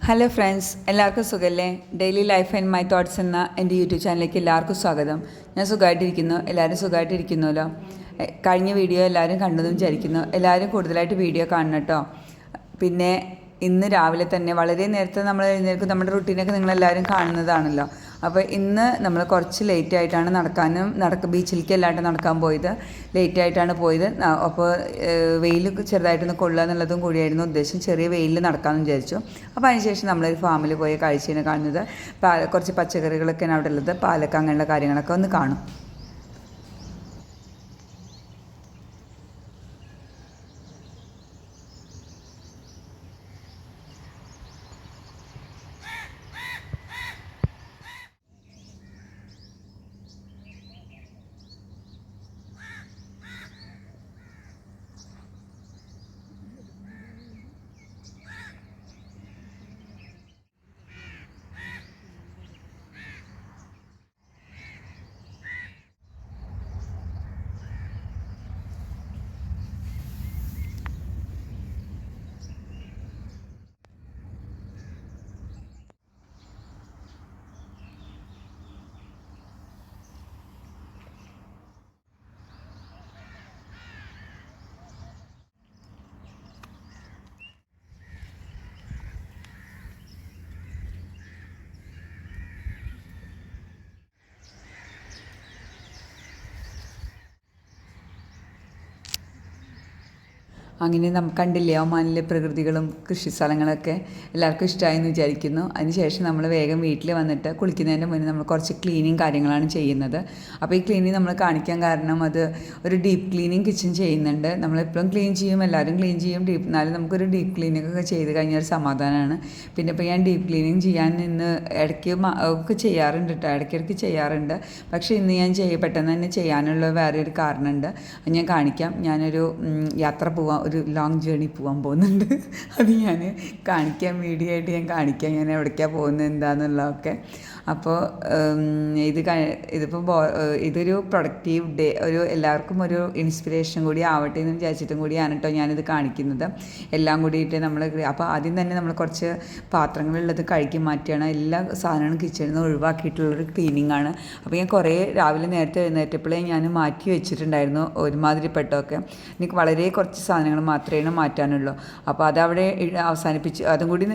Hello friends, എല്ലാവർക്കും സുഖമല്ലേ? Daily life and my thoughts എന്ന എൻ്റെ യൂട്യൂബ് ചാനലിലേക്ക് എല്ലാവർക്കും സ്വാഗതം. ഞാൻ സുഖമായിട്ടിരിക്കുന്നു. എല്ലാവരും സുഖമായിട്ടിരിക്കുന്നുവല്ലോ. കഴിഞ്ഞ വീഡിയോ എല്ലാവരും കണ്ടെന്ന് വിചാരിക്കുന്നു. എല്ലാവരും കൂടുതലായിട്ട് വീഡിയോ കാണണം കേട്ടോ. പിന്നെ ഇന്ന് രാവിലെ തന്നെ വളരെ നേരത്തെ നമ്മൾ എഴുന്നേൽക്കും. നമ്മുടെ റുട്ടീനൊക്കെ നിങ്ങളെല്ലാവരും കാണുന്നതാണല്ലോ. അപ്പോൾ ഇന്ന് നമ്മൾ കുറച്ച് ലേറ്റ് ആയിട്ടാണ് ബീച്ചിലേക്ക് എല്ലാവരും നടക്കാൻ പോയത്. ലേറ്റ് ആയിട്ടാണ് പോയത്. അപ്പോൾ വെയിൽ ചെറുതായിട്ടൊന്ന് കൊള്ളുക എന്നുള്ളതും കൂടിയായിരുന്നു ഉദ്ദേശം. ചെറിയ വെയിലിൽ നടക്കാമെന്ന് വിചാരിച്ചു. അപ്പോൾ അതിനുശേഷം നമ്മളൊരു ഫാമിൽ പോയ കാഴ്ചയാണ് കാണുന്നത്. കുറച്ച് പച്ചക്കറികളൊക്കെയാണ് അവിടെ ഉള്ളത്. പാലക്ക അങ്ങനെയുള്ള കാര്യങ്ങളൊക്കെ ഒന്ന് കാണും. അങ്ങനെ കണ്ടില്ലേ ഒമാനിലെ പ്രകൃതികളും കൃഷി സ്ഥലങ്ങളൊക്കെ എല്ലാവർക്കും ഇഷ്ടമായെന്ന് വിചാരിക്കുന്നു. അതിനുശേഷം നമ്മൾ വേഗം വീട്ടിൽ വന്നിട്ട് കുളിക്കുന്നതിൻ്റെ മുന്നേ നമ്മൾ കുറച്ച് ക്ലീനിങ് കാര്യങ്ങളാണ് ചെയ്യുന്നത്. അപ്പോൾ ഈ ക്ലീനിങ് നമ്മൾ കാണിക്കാൻ കാരണം അത് ഒരു ഡീപ്പ് ക്ലീനിങ് കിച്ചൺ ചെയ്യുന്നുണ്ട്. നമ്മളെപ്പോഴും ക്ലീൻ ചെയ്യും, എല്ലാവരും ക്ലീൻ ചെയ്യും. എന്നാലും നമുക്കൊരു ഡീപ്പ് ക്ലീനിങ് ഒക്കെ ചെയ്ത് കഴിഞ്ഞാൽ ഒരു സമാധാനമാണ്. പിന്നെ ഇപ്പോൾ ഞാൻ ഡീപ്പ് ക്ലീനിങ് ചെയ്യാൻ ഇന്ന് ഇടയ്ക്ക് ഒക്കെ ചെയ്യാറുണ്ട് കേട്ടോ, ഇടയ്ക്കിടയ്ക്ക് ചെയ്യാറുണ്ട്. പക്ഷേ ഇന്ന് ഞാൻ പെട്ടെന്ന് തന്നെ ചെയ്യാനുള്ള വേറെ ഒരു കാരണമുണ്ട്. അത് ഞാൻ കാണിക്കാം. ഞാനൊരു യാത്ര പോവാൻ, ഒരു ലോങ് ജേണി പോകാൻ പോകുന്നുണ്ട്. അത് ഞാൻ കാണിക്കാം, വീഡിയോ ആയിട്ട് ഞാൻ കാണിക്കാം ഞാൻ എവിടേക്കാണ് പോകുന്നത് എന്താണെന്നുള്ളതൊക്കെ. അപ്പോൾ ഇതൊരു പ്രൊഡക്റ്റീവ് ഡേ, എല്ലാവർക്കും ഒരു ഇൻസ്പിറേഷൻ കൂടി ആവട്ടെ എന്ന് വിചാരിച്ചിട്ടും കൂടിയാണ് കേട്ടോ ഞാനിത് കാണിക്കുന്നത്. എല്ലാം കൂടിയിട്ട് നമ്മൾ അപ്പോൾ ആദ്യം തന്നെ നമ്മൾ കുറച്ച് പാത്രങ്ങളുള്ളത് കഴുകി മാറ്റിയാണ് എല്ലാ സാധനങ്ങളും കിച്ചണിൽ നിന്ന് ഒഴിവാക്കിയിട്ടുള്ളൊരു ക്ലീനിങ് ആണ്. അപ്പോൾ ഞാൻ കുറേ രാവിലെ നേരത്തെ എഴുന്നേറ്റപ്പോഴേ ഞാൻ മാറ്റി വെച്ചിട്ടുണ്ടായിരുന്നു ഒരുമാതിരിപ്പെട്ടൊക്കെ. എനിക്ക് വളരെ കുറച്ച് സാധനങ്ങൾ മാത്രമേ മാറ്റാനുള്ളൂ. അപ്പോൾ അതവിടെ അവസാനിപ്പിച്ച് അതും കൂടി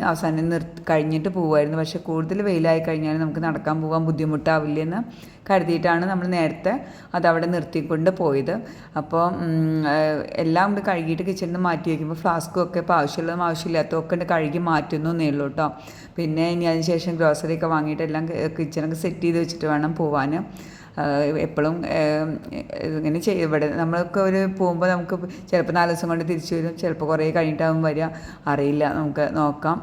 കഴിഞ്ഞിട്ട് പോകുമായിരുന്നു. പക്ഷേ കൂടുതൽ വെയിലായി കഴിഞ്ഞാൽ നമുക്ക് നടക്കാൻ പോകാൻ ബുദ്ധിമുട്ടാവില്ലെന്ന് കരുതിയിട്ടാണ് നമ്മൾ നേരത്തെ അതവിടെ നിർത്തിക്കൊണ്ട് പോയത്. അപ്പോൾ എല്ലാം കൂടി കഴുകിയിട്ട് കിച്ചണിൽ നിന്ന് മാറ്റി വയ്ക്കുമ്പോൾ ഫ്ലാസ്കും ഒക്കെ ഇപ്പോൾ ആവശ്യമുള്ളതും ആവശ്യമില്ലാത്തതൊക്കെ കഴുകി മാറ്റുന്നു എന്നേ ഉള്ളൂ കേട്ടോ. പിന്നെ ഇനി അതിന് ശേഷം ഗ്രോസറിയൊക്കെ വാങ്ങിയിട്ട് എല്ലാം കിച്ചണൊക്കെ സെറ്റ് ചെയ്ത് വെച്ചിട്ട് വേണം പോവാൻ. എപ്പോഴും ഇങ്ങനെ ഇവിടെ നമ്മളൊക്കെ പോകുമ്പോൾ നമുക്ക് ചിലപ്പോൾ 4 ദിവസം കൊണ്ട് തിരിച്ചു വരും, ചിലപ്പോൾ കുറേ കഴിഞ്ഞിട്ടാവും വരിക, അറിയില്ല. നമുക്ക് നോക്കാം.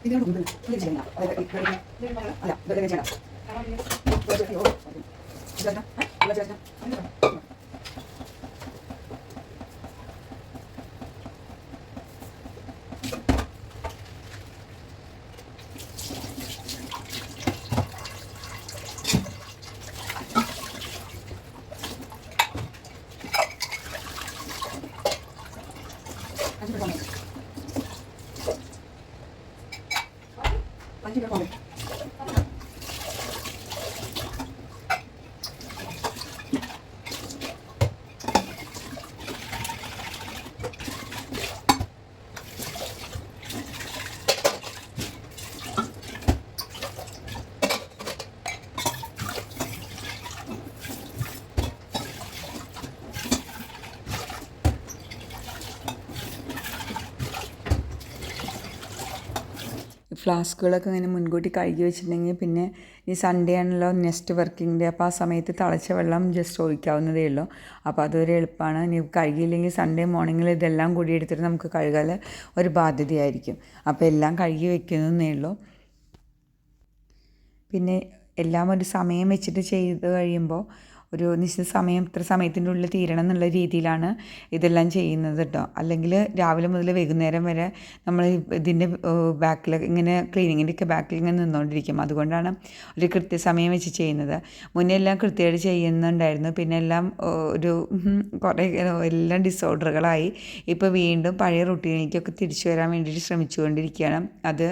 ഇതിനോട് കൂടുതൽ ചെയ്യണ്ട. അല്ല ഇതൊക്കെ ചെയ്യണം. ഫ്ലാസ്കുകളൊക്കെ ഇങ്ങനെ മുൻകൂട്ടി കഴുകി വെച്ചിട്ടുണ്ടെങ്കിൽ പിന്നെ ഈ സൺഡേ ആണല്ലോ നെക്സ്റ്റ് വർക്കിംഗ് ഡേ, അപ്പോൾ ആ സമയത്ത് തിളച്ച വെള്ളം ജസ്റ്റ് ഒഴിക്കാവുന്നതേ ഉള്ളൂ. അപ്പോൾ അതൊരു എളുപ്പമാണ്. ഇനി കഴുകിയില്ലെങ്കിൽ സൺഡേ മോർണിംഗിൽ ഇതെല്ലാം കൂടി എടുത്തിട്ട് നമുക്ക് കഴുകാൻ ഒരു ബാധ്യതയായിരിക്കും. അപ്പോൾ എല്ലാം കഴുകി വെക്കുന്നതേ ഉള്ളൂ. പിന്നെ എല്ലാം ഒരു സമയം വെച്ചിട്ട് ചെയ്ത് കഴിയുമ്പോൾ ഒരു നിശ്ചിത സമയം ഇത്ര സമയത്തിൻ്റെ ഉള്ളിൽ തീരണം എന്നുള്ള രീതിയിലാണ് ഇതെല്ലാം ചെയ്യുന്നത് കേട്ടോ. അല്ലെങ്കിൽ രാവിലെ മുതൽ വൈകുന്നേരം വരെ നമ്മൾ ഇതിൻ്റെ ബാക്കിൽ ഇങ്ങനെ ക്ലീനിങ്ങിൻ്റെയൊക്കെ ബാക്കിൽ ഇങ്ങനെ നിന്നുകൊണ്ടിരിക്കും. അതുകൊണ്ടാണ് ഒരു കൃത്യസമയം വെച്ച് ചെയ്യുന്നത്. മുന്നേ എല്ലാം കൃത്യമായിട്ട് ചെയ്യുന്നുണ്ടായിരുന്നു. പിന്നെ എല്ലാം ഒരു കുറേ എല്ലാം ഡിസോർഡറുകളായി ഇപ്പോൾ വീണ്ടും പഴയ റുട്ടീനിലേക്കൊക്കെ തിരിച്ചു വരാൻ വേണ്ടിയിട്ട് ശ്രമിച്ചുകൊണ്ടിരിക്കുകയാണ്. അത്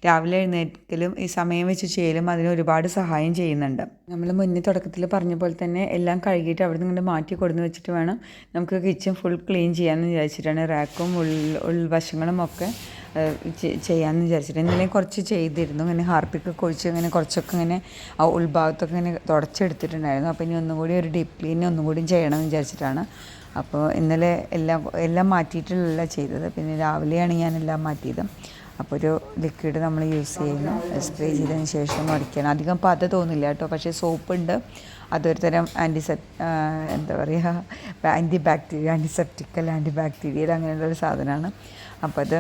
രാവിലെ എഴുന്നേൽക്കലും ഈ സമയം വെച്ച് ചെയ്യലും അതിന് ഒരുപാട് സഹായം ചെയ്യുന്നുണ്ട്. നമ്മൾ മുന്നേ തുടക്കത്തിൽ പറഞ്ഞ പോലെ തന്നെ എല്ലാം കഴുകിയിട്ട് അവിടെ നിന്ന് ഇങ്ങോട്ട് മാറ്റി കൊടുന്ന് വെച്ചിട്ട് വേണം നമുക്ക് കിച്ചൺ ഫുൾ ക്ലീൻ ചെയ്യാമെന്ന് വിചാരിച്ചിട്ടാണ്. റാക്കും ഉൾവശങ്ങളും ഒക്കെ ചെയ്യാമെന്ന് വിചാരിച്ചിട്ട് ഇന്നലെ കുറച്ച് ചെയ്തിരുന്നു. ഇങ്ങനെ ഹാർപ്പിക്കൊക്കെ ഒഴിച്ച് ഇങ്ങനെ കുറച്ചൊക്കെ ഇങ്ങനെ ആ ഉൾഭാഗത്തൊക്കെ ഇങ്ങനെ തുടച്ചെടുത്തിട്ടുണ്ടായിരുന്നു. അപ്പോൾ ഇനി ഒന്നും കൂടി ഒരു ഡീപ്പ് ക്ലീൻ ഒന്നും കൂടി ചെയ്യണമെന്ന് വിചാരിച്ചിട്ടാണ്. അപ്പോൾ ഇന്നലെ എല്ലാം മാറ്റിയിട്ടുള്ള ചെയ്തത്. പിന്നെ രാവിലെയാണ് ഞാനെല്ലാം മാറ്റിയത്. അപ്പോൾ ഒരു ലിക്വിഡ് നമ്മൾ യൂസ് ചെയ്യുന്നു. സ്പ്രേ ചെയ്തതിന് ശേഷം അടിക്കണം. അധികം പത തോന്നില്ല കേട്ടോ. പക്ഷേ സോപ്പുണ്ട്, അതൊരു തരം എന്താ പറയുക, ആൻറ്റിസെപ്റ്റിക്കൽ ആൻറ്റി ബാക്ടീരിയൽ അങ്ങനെയുള്ളൊരു സാധനമാണ്. അപ്പോൾ അത്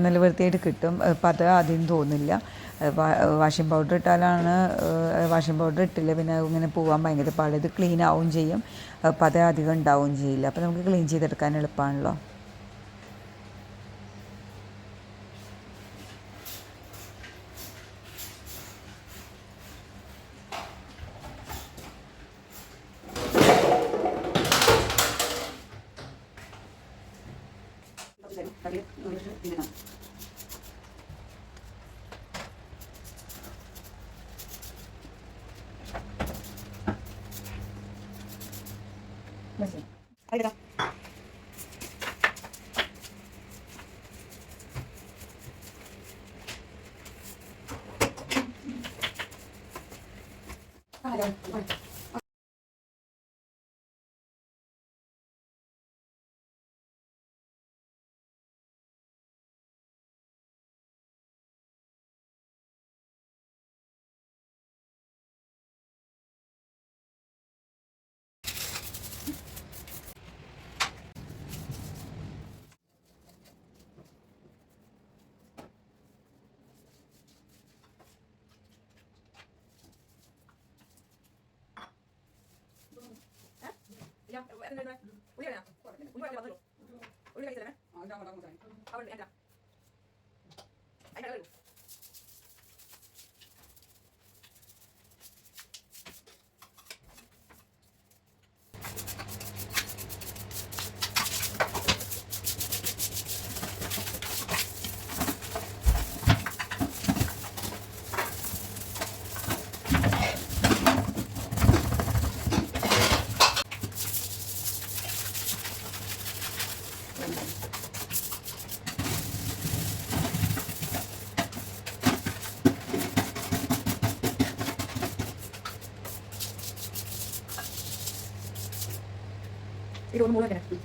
നല്ല വൃത്തിയായിട്ട് കിട്ടും. പത ആദ്യം തോന്നില്ല. വാഷിംഗ് പൗഡർ ഇട്ടാലാണ്, വാഷിംഗ് പൗഡർ ഇട്ടില്ല പിന്നെ ഇങ്ങനെ പോകാൻ ഭയങ്കര പാട്. ഇത് ക്ലീൻ ആവുകയും ചെയ്യും, പത അധികം ഉണ്ടാവുകയും ചെയ്യില്ല. അപ്പോൾ നമുക്ക് ക്ലീൻ ചെയ്തെടുക്കാൻ എളുപ്പമാണല്ലോ. 이거 오늘 몰라야 되네.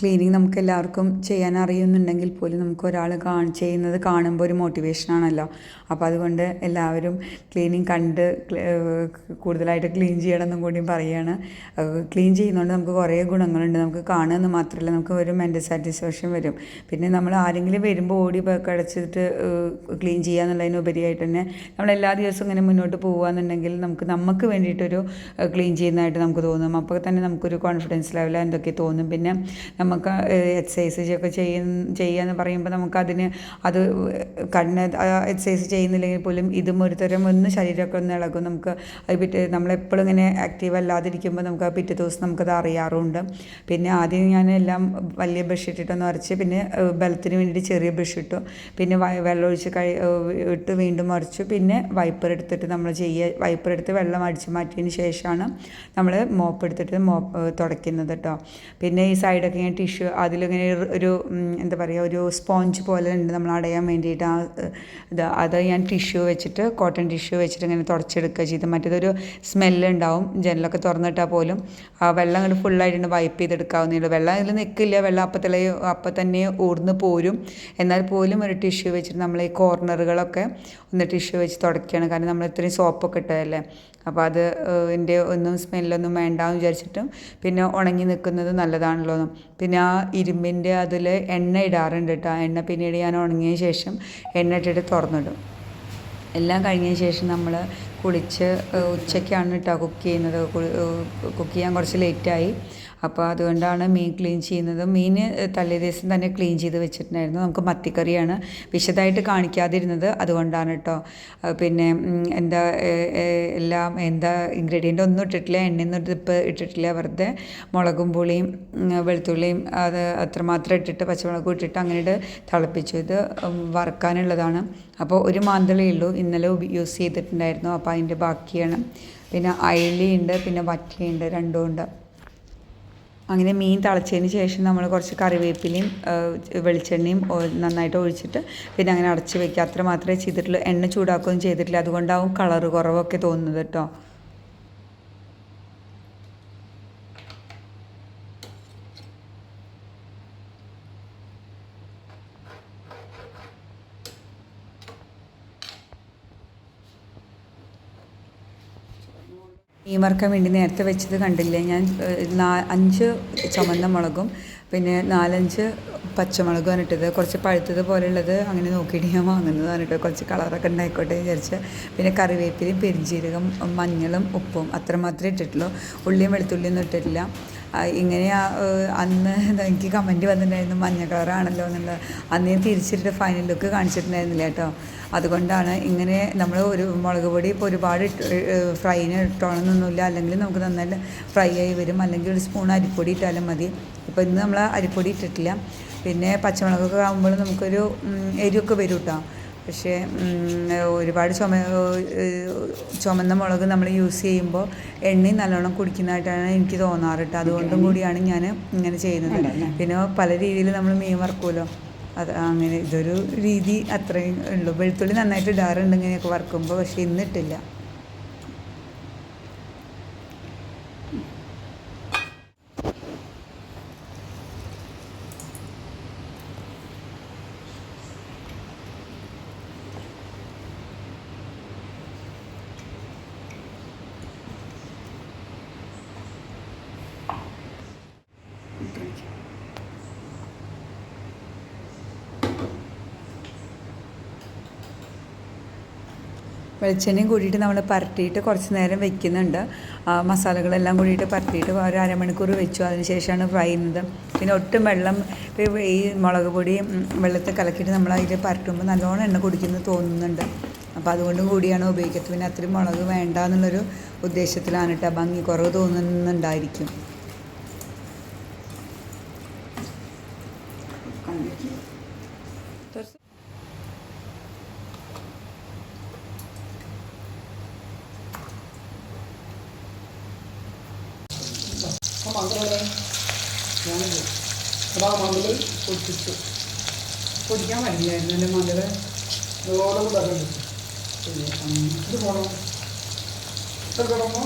ക്ലീനിങ് നമുക്ക് എല്ലാവർക്കും ചെയ്യാൻ അറിയുന്നുണ്ടെങ്കിൽ പോലും നമുക്ക് ഒരാൾ ചെയ്യുന്നത് കാണുമ്പോൾ ഒരു മോട്ടിവേഷനാണല്ലോ. അപ്പോൾ അതുകൊണ്ട് എല്ലാവരും ക്ലീനിങ് കണ്ട് കൂടുതലായിട്ട് ക്ലീൻ ചെയ്യണമെന്നും കൂടി പറയുകയാണ്. ക്ലീൻ ചെയ്യുന്നതുകൊണ്ട് നമുക്ക് കുറേ ഗുണങ്ങളുണ്ട്. നമുക്ക് കാണുമെന്ന് മാത്രമല്ല, നമുക്ക് ഒരു മെൻ്റൽ സാറ്റിസ്ഫാക്ഷൻ വരും. പിന്നെ നമ്മൾ ആരെങ്കിലും വരുമ്പോൾ ഓടി കടച്ചിട്ട് ക്ലീൻ ചെയ്യുക എന്നുള്ളതിനുപരിയായിട്ട് തന്നെ നമ്മൾ എല്ലാ ദിവസവും ഇങ്ങനെ മുന്നോട്ട് പോകുകയെന്നുണ്ടെങ്കിൽ നമുക്ക് വേണ്ടിയിട്ടൊരു ക്ലീൻ ചെയ്യുന്നതായിട്ട് നമുക്ക് തോന്നും. അപ്പോൾ തന്നെ നമുക്കൊരു കോൺഫിഡൻസ് ലെവൽ എന്തൊക്കെ തോന്നും. പിന്നെ നമുക്ക് എക്സസൈസ് ഒക്കെ ചെയ്യാന്ന് പറയുമ്പോൾ നമുക്കതിന് അത് എക്സസൈസ് ചെയ്യുന്നില്ലെങ്കിൽ പോലും ഇതും ഒരു തരം ശരീരമൊക്കെ ഒന്ന് ഇളകും. നമുക്ക് അത് നമ്മളെപ്പോഴും ഇങ്ങനെ ആക്റ്റീവ് അല്ലാതിരിക്കുമ്പോൾ നമുക്ക് ആ പിറ്റേ ദിവസം നമുക്കത് അറിയാറുണ്ട്. പിന്നെ ആദ്യം ഞാൻ എല്ലാം വലിയ ബ്രഷ് ഇട്ടിട്ടൊന്ന് ഉരച്ച്, പിന്നെ ബലത്തിന് വേണ്ടിയിട്ട് ചെറിയ ബ്രഷ് ഇട്ടു, പിന്നെ വെള്ളമൊഴിച്ച് ഇട്ട് വീണ്ടും ഉരച്ചു, പിന്നെ വൈപ്പർ എടുത്തിട്ട് വൈപ്പർ എടുത്ത് വെള്ളം അടിച്ച് മാറ്റിയതിന് ശേഷമാണ് നമ്മൾ മോപ്പ് എടുത്തിട്ട് തുടയ്ക്കുന്നത് കേട്ടോ. പിന്നെ ഈ സൈഡൊക്കെ ഇങ്ങനെ ടിഷ്യൂ അതിലിങ്ങനെ ഒരു എന്താ പറയുക, ഒരു സ്പോഞ്ച് പോലെ ഉണ്ട് നമ്മൾ അടയാൻ വേണ്ടിയിട്ട്. അത് ഞാൻ കോട്ടൺ ടിഷ്യൂ വെച്ചിട്ട് ഇങ്ങനെ തുടച്ചെടുക്കുക ചെയ്ത്. മറ്റേതൊരു സ്മെല്ലുണ്ടാവും, ജനലൊക്കെ തുറന്നിട്ടാൽ പോലും ആ വെള്ളം ഇങ്ങനെ ഫുള്ളായിട്ട് വൈപ്പ് ചെയ്തെടുക്കാവുന്നേ ഉള്ളൂ. വെള്ളം അതിൽ നിൽക്കില്ല, വെള്ളം അപ്പം തന്നെ ഊർന്ന് പോരും. എന്നാൽ പോലും ഒരു ടിഷ്യൂ വെച്ചിട്ട് നമ്മൾ ഈ കോർണറുകളൊക്കെ ഒന്ന് ടിഷ്യൂ വെച്ച് തുടയ്ക്കുകയാണ്. കാരണം നമ്മൾ ഇത്രയും സോപ്പൊക്കെ ഇട്ടതല്ലേ, അപ്പോൾ അത് ഒന്നും സ്മെല്ലൊന്നും വേണ്ടാന്ന് വിചാരിച്ചിട്ടും പിന്നെ ഉണങ്ങി നിൽക്കുന്നത് നല്ലതാണല്ലോ. പിന്നെ ആ ഇരുമ്പിൻ്റെ അതിൽ എണ്ണ ഇടാറുണ്ട് കേട്ടോ. എണ്ണ പിന്നീട് ഞാൻ ഉണങ്ങിയ ശേഷം എണ്ണ ഇട്ടിട്ട് തുറന്നിടും. എല്ലാം കഴിഞ്ഞതിന് ശേഷം നമ്മൾ കുളിച്ച് ഉച്ചയ്ക്കാണ് കേട്ടോ കുക്ക് ചെയ്യുന്നത്. കുക്ക് ചെയ്യാൻ കുറച്ച് ലേറ്റായി. അപ്പോൾ അതുകൊണ്ടാണ് മീൻ ക്ലീൻ ചെയ്യുന്നത്. മീൻ തലേ ദിവസം തന്നെ ക്ലീൻ ചെയ്ത് വെച്ചിട്ടുണ്ടായിരുന്നു. നമുക്ക് മത്തിക്കറിയാണ് വിശദമായിട്ട് കാണിക്കാതിരുന്നത്, അതുകൊണ്ടാണ് കേട്ടോ. പിന്നെ ഇൻഗ്രീഡിയൻ്റ് ഒന്നും ഇട്ടിട്ടില്ല, എണ്ണയൊന്നും ഇപ്പോൾ ഇട്ടിട്ടില്ല. വെറുതെ മുളകും പുളിയും വെളുത്തുള്ളിയും അത് അത്രമാത്രം ഇട്ടിട്ട് പച്ചമുളകും ഇട്ടിട്ട് അങ്ങനെ തിളപ്പിച്ചു. ഇത് വറുക്കാനുള്ളതാണ്. അപ്പോൾ ഒരു മാന്തളേ ഉള്ളൂ, ഇന്നലെ യൂസ് ചെയ്തിട്ടുണ്ടായിരുന്നു. അപ്പോൾ അതിൻ്റെ ബാക്കിയാണ്. പിന്നെ അയലയുണ്ട്, പിന്നെ വറ്റയുണ്ട്, രണ്ടും ഉണ്ട്. അങ്ങനെ മീൻ തിളച്ചതിന് ശേഷം നമ്മൾ കുറച്ച് കറിവേപ്പിലയും വെളിച്ചെണ്ണയും നന്നായിട്ട് ഒഴിച്ചിട്ട് പിന്നെ അങ്ങനെ അടച്ച് വെക്കുക. അത്ര മാത്രമേ ചെയ്തിട്ടുള്ളൂ. എണ്ണ ചൂടാക്കുകയൊന്നും ചെയ്തിട്ടില്ല. അതുകൊണ്ടാവും കളറ് കുറവൊക്കെ തോന്നുന്നത് കേട്ടോ. മീൻ വറുക്കാൻ വേണ്ടി നേരത്തെ വെച്ചത് കണ്ടില്ലേ ഞാൻ, 5 ചുമന്ന മുളകും പിന്നെ 4-5 പച്ചമുളകുമാണ് ഇട്ടത്. കുറച്ച് പഴുത്തത് പോലെയുള്ളത് അങ്ങനെ നോക്കിയിട്ട് ഞാൻ വാങ്ങുന്നതാണ് കേട്ടോ, കുറച്ച് കളറൊക്കെ ഉണ്ടായിക്കോട്ടെ വിചാരിച്ച്. പിന്നെ കറിവേപ്പിലയും പെരിഞ്ജീരകം മഞ്ഞളും ഉപ്പും അത്ര മാത്രമേ ഇട്ടിട്ടുള്ളൂ. ഉള്ളിയും വെളുത്തുള്ളിയൊന്നും ഇട്ടിട്ടില്ല. ഇങ്ങനെ അന്ന് എനിക്ക് കമൻറ്റ് വന്നിട്ടുണ്ടായിരുന്നു മഞ്ഞ കളറാണല്ലോ എന്നുള്ളത്. അന്ന് ഞാൻ തിരിച്ചിട്ട് ഫൈനൽ ലുക്ക് കാണിച്ചിട്ടുണ്ടായിരുന്നില്ല കേട്ടോ. അതുകൊണ്ടാണ് ഇങ്ങനെ നമ്മൾ ഒരു മുളക് പൊടി ഇപ്പോൾ ഒരുപാട് ഫ്രൈന് ഇട്ടോണമെന്നൊന്നുമില്ല. അല്ലെങ്കിൽ നമുക്ക് നന്നായിട്ട് ഫ്രൈ ആയി വരും. അല്ലെങ്കിൽ ഒരു സ്പൂൺ അരിപ്പൊടി ഇട്ടാലും മതി. ഇപ്പോൾ ഇന്ന് നമ്മൾ അരിപ്പൊടി ഇട്ടിട്ടില്ല. പിന്നെ പച്ചമുളകൊക്കെ ആകുമ്പോൾ നമുക്കൊരു എരിവൊക്കെ വരും കേട്ടോ. പക്ഷേ ഒരുപാട് ചുമന്ന മുളക് നമ്മൾ യൂസ് ചെയ്യുമ്പോൾ എണ്ണയും നല്ലോണം കുടിക്കുന്നതായിട്ടാണ് എനിക്ക് തോന്നാറ് കേട്ടോ. അതുകൊണ്ടും കൂടിയാണ് ഞാൻ ഇങ്ങനെ ചെയ്യുന്നത്. പിന്നെ പല രീതിയിൽ നമ്മൾ മീൻ വറുക്കുമല്ലോ, അത് അങ്ങനെ ഇതൊരു രീതി അത്രയും ഉള്ളൂ. വെളുത്തുള്ളി നന്നായിട്ട് ഇടാറുണ്ട് ഇങ്ങനെയൊക്കെ വറുക്കുമ്പോൾ, പക്ഷേ ഇന്നിട്ടില്ല. വെളിച്ചെണ്ണയും കൂടിയിട്ട് നമ്മൾ പരട്ടിയിട്ട് കുറച്ച് നേരം വെക്കുന്നുണ്ട്. മസാലകളെല്ലാം കൂടിയിട്ട് പരട്ടിയിട്ട് ഒരു അരമണിക്കൂർ വെച്ചു. അതിന് ശേഷമാണ് ഫ്രൈ ചെയ്യുന്നത്. പിന്നെ ഒട്ടും വെള്ളം, ഈ മുളക് പൊടി വെള്ളത്തിൽ കലക്കിയിട്ട് നമ്മൾ അതിൽ പരട്ടുമ്പോൾ നല്ലോണം എണ്ണ കുടിക്കുന്നത് തോന്നുന്നുണ്ട്. അപ്പോൾ അതുകൊണ്ടും കൂടിയാണ് ഉപയോഗിക്കുന്നത്. പിന്നെ അത്രയും മുളക് വേണ്ട എന്നുള്ളൊരു ഉദ്ദേശത്തിലാണ് കേട്ടോ. ഭംഗി കുറവ് തോന്നുന്നുണ്ടായിരിക്കും. മതിൽ പൊട്ടിച്ചു പൊടിക്കാൻ പറ്റില്ലായിരുന്നു എൻ്റെ മതിൽ ഇതോടെ കൂടെ ഇത് പോകണം. ഇത്ര കിടന്നോ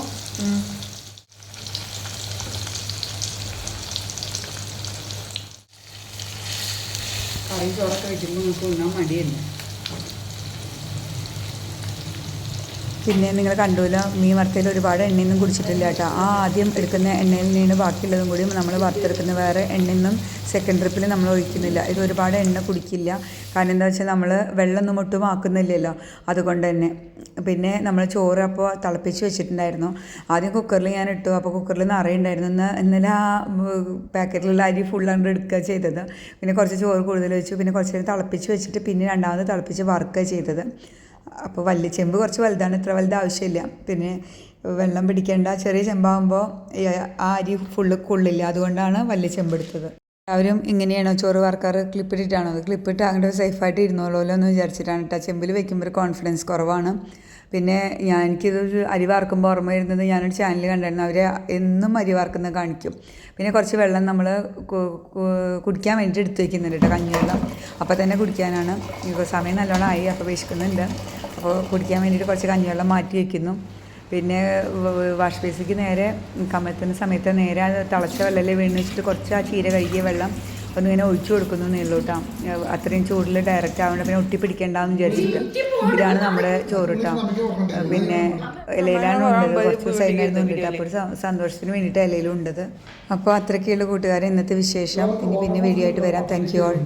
കറി ചോറൊക്കെ വയ്ക്കുമ്പോൾ നമുക്ക് ഉണ്ണാൻ മടിയല്ലേ. പിന്നെ നിങ്ങൾ കണ്ടുല്ലോ, മീൻ വറുത്തതിൽ ഒരുപാട് എണ്ണയൊന്നും കുടിച്ചിട്ടില്ല കേട്ടോ. ആദ്യം എടുക്കുന്ന എണ്ണയിൽ നിന്ന് ബാക്കിയുള്ളതും കൂടി നമ്മൾ വറുത്തെടുക്കുന്ന വേറെ എണ്ണയൊന്നും സെക്കൻഡ് ട്രിപ്പിൽ നമ്മൾ ഒഴിക്കുന്നില്ല. ഇത് ഒരുപാട് എണ്ണ കുടിക്കില്ല. കാരണം എന്താ വെച്ചാൽ നമ്മൾ വെള്ളമൊന്നും ഒട്ടും ആക്കുന്നില്ലല്ലോ, അതുകൊണ്ട് തന്നെ. പിന്നെ നമ്മൾ ചോറ് അപ്പോൾ തിളപ്പിച്ച് വെച്ചിട്ടുണ്ടായിരുന്നു. ആദ്യം കുക്കറിൽ ഞാൻ ഇട്ടു. അപ്പോൾ കുക്കറിൽ നിറയുണ്ടായിരുന്നു. ഇന്നലെ ആ പാക്കറ്റിലുള്ള അരി ഫുള്ളാണ്ട് എടുക്കുക ചെയ്തത്. പിന്നെ കുറച്ച് ചോറ് കൂടുതൽ വെച്ചു. പിന്നെ കുറച്ച് നേരം തിളപ്പിച്ച് വെച്ചിട്ട് പിന്നെ രണ്ടാമത് തിളപ്പിച്ച് വറുക്കുക ചെയ്തത്. അപ്പോൾ വലിയ ചെമ്പ് കുറച്ച് വലുതാണ്, ഇത്ര വലുത് ആവശ്യമില്ല. പിന്നെ വെള്ളം പിടിക്കേണ്ട ചെറിയ ചെമ്പാകുമ്പോൾ ആ അരി ഫുള്ള് കൊള്ളില്ല. അതുകൊണ്ടാണ് വലിയ ചെമ്പെടുത്തത്. എല്ലാവരും ഇങ്ങനെയാണോ ചോറ് വറുക്കാറ്? ക്ലിപ്പിട്ടിട്ടാണോ? അത് ക്ലിപ്പിട്ട് അങ്ങോട്ട് സേഫായിട്ട് ഇരുന്നോളൂ എന്ന് വിചാരിച്ചിട്ടാണ് കേട്ടോ. ചെമ്പിൽ വെക്കുമ്പോൾ കോൺഫിഡൻസ് കുറവാണ്. പിന്നെ എനിക്കിതൊരു അരി വറുക്കുമ്പോൾ ഓർമ്മ വരുന്നത്, ഞാനൊരു ചാനൽ കണ്ടായിരുന്നു. അവർ എന്നും അരി വറുക്കുന്നത് കാണിക്കും. പിന്നെ കുറച്ച് വെള്ളം നമ്മൾ കുടിക്കാൻ വേണ്ടിയിട്ട് എടുത്ത് വയ്ക്കുന്നുണ്ട് കേട്ടോ, കഞ്ഞിവെള്ളം. അപ്പോൾ തന്നെ കുടിക്കാനാണ്. ഇപ്പോൾ സമയം നല്ലോണം ആയി, അപ്പോൾ വിശക്കുന്നുണ്ട്. അപ്പോൾ കുടിക്കാൻ വേണ്ടിയിട്ട് കുറച്ച് കഞ്ഞിവെള്ളം മാറ്റി വയ്ക്കുന്നു. പിന്നെ വാഷ് ബേസിക്ക് നേരെ കമഴ്ത്തുന്ന സമയത്ത് നേരെ തിളച്ച വെള്ളത്തിൽ വീണ് വെച്ചിട്ട് കുറച്ച് ആ ചീര കഴുകിയ വെള്ളം ഒന്നിങ്ങനെ ഒഴിച്ചു കൊടുക്കുന്നു എന്നുള്ളൂ കേട്ടോ. അത്രയും ചൂടിൽ ഡയറക്റ്റ് ആവേണ്ട, പിന്നെ ഒട്ടി പിടിക്കേണ്ടെന്ന് വിചാരിച്ചിട്ട്. ഇതാണ് നമ്മുടെ ചോറ് കേട്ടോ. പിന്നെ ഇലയിലാണ് ഉണ്ടത്, കുറച്ച് ദിവസമായിരുന്നു ഉണ്ടിട്ട്. അപ്പോൾ ഒരു സന്തോഷത്തിന് വേണ്ടിയിട്ട് ഇലയിലും ഉണ്ടത്. അപ്പോൾ അത്രയ്ക്കുള്ള കൂട്ടുകാരെ ഇന്നത്തെ വിശേഷം. ഇനി പിന്നെ വീഡിയോ ആയിട്ട് വരാം. Thank you all.